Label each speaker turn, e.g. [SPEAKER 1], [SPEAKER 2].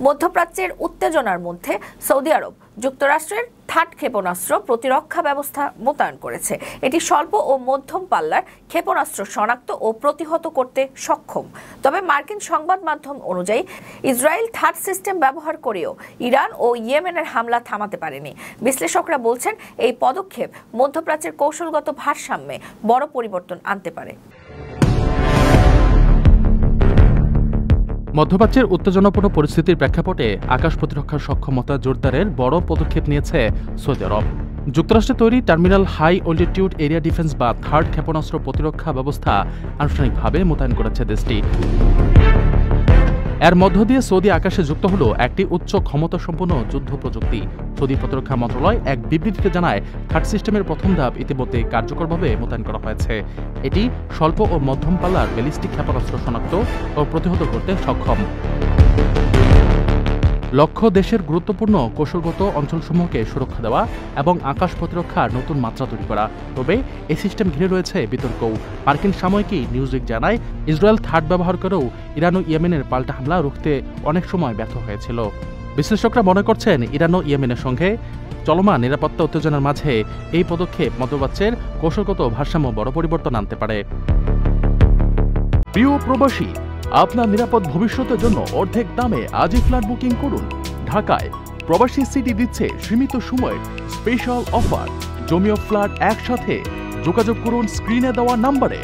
[SPEAKER 1] মধ্যপ্রাচ্যের উত্তেজনার মধ্যে সৌদি আরব যুক্তরাষ্ট্রের থার্ড ক্ষেপণাস্ত্র প্রতিরক্ষা ব্যবস্থা মোতায়েন করেছে। এটি স্বল্প ও মধ্যম পাল্লার ক্ষেপণাস্ত্র শনাক্ত ও প্রতিহত করতে সক্ষম। তবে মার্কিন সংবাদ মাধ্যম অনুযায়ী ইসরায়েল থার্ড সিস্টেম ব্যবহার করেও ইরান ও ইয়েমেনের হামলা থামাতে পারেনি। বিশ্লেষকরা বলছেন এই পদক্ষেপ মধ্যপ্রাচ্যের কৌশলগত ভারসাম্যে বড় পরিবর্তন আনতে পারে।
[SPEAKER 2] মধ্যপ্রাচ্যের উত্তেজনাপূর্ণ পরিস্থিতির প্রেক্ষাপটে আকাশ প্রতিরক্ষার সক্ষমতা জোরদারের বড় পদক্ষেপ নিয়েছে সৌদি আরব। যুক্তরাষ্ট্রে তৈরি terminal high altitude area defence বা থার্ড ক্ষেপণাস্ত্র প্রতিরক্ষা ব্যবস্থা আনুষ্ঠানিকভাবে মোতায়েন করেছে দেশটি। এর মধ্য দিয়ে সৌদি আকাশে যুক্ত হল একটি উচ্চ ক্ষমতাসম্পন্ন যুদ্ধ প্রযুক্তি। সৌদি প্রতিরক্ষা মন্ত্রণালয় এক বিবৃতিতে জানায়, থার্ড সিস্টেমের প্রথম ধাপ ইতিমধ্যে কার্যকরভাবে মোতায়েন করা হয়েছে। এটি স্বল্প ও মধ্যম পাল্লার ব্যালিস্টিক ক্ষেপণাস্ত্র শনাক্ত ও প্রতিহত করতে সক্ষম। লক্ষ্য দেশের গুরুত্বপূর্ণ কৌশলগত অঞ্চলসমূহকে সুরক্ষা দেওয়া এবং আকাশ প্রতিরক্ষার নতুন মাত্রা তৈরি করা। তবে এই সিস্টেম ঘিরে রয়েছে বিতর্কও। মার্কিন সাময়িকী নিউজউইক জানায়, ইসরায়েল থার্ড ব্যবহার করেও ইরান ও ইয়েমেনের পাল্টা হামলা রুখতে অনেক সময় ব্যর্থ হয়েছিল। বিশ্লেষকরা মনে করছেন, ইরান ও ইয়েমেনের সঙ্গে চলমান নিরাপত্তা উত্তেজনার মাঝে এই পদক্ষেপ মধ্যপ্রাচ্যের কৌশলগত ভারসাম্য বড় পরিবর্তন আনতে পারে। প্রিয় প্রবাসী, আপনার নিরাপদ ভবিষ্যতের জন্য অর্ধেক দামে আজই ফ্ল্যাট বুকিং করুন। ঢাকায় প্রবাসী সিটি দিচ্ছে সীমিত সময়ের স্পেশাল অফার। জমি ও ফ্ল্যাট একসাথে। যোগাযোগ করুন স্ক্রিনে দেওয়া নাম্বারে।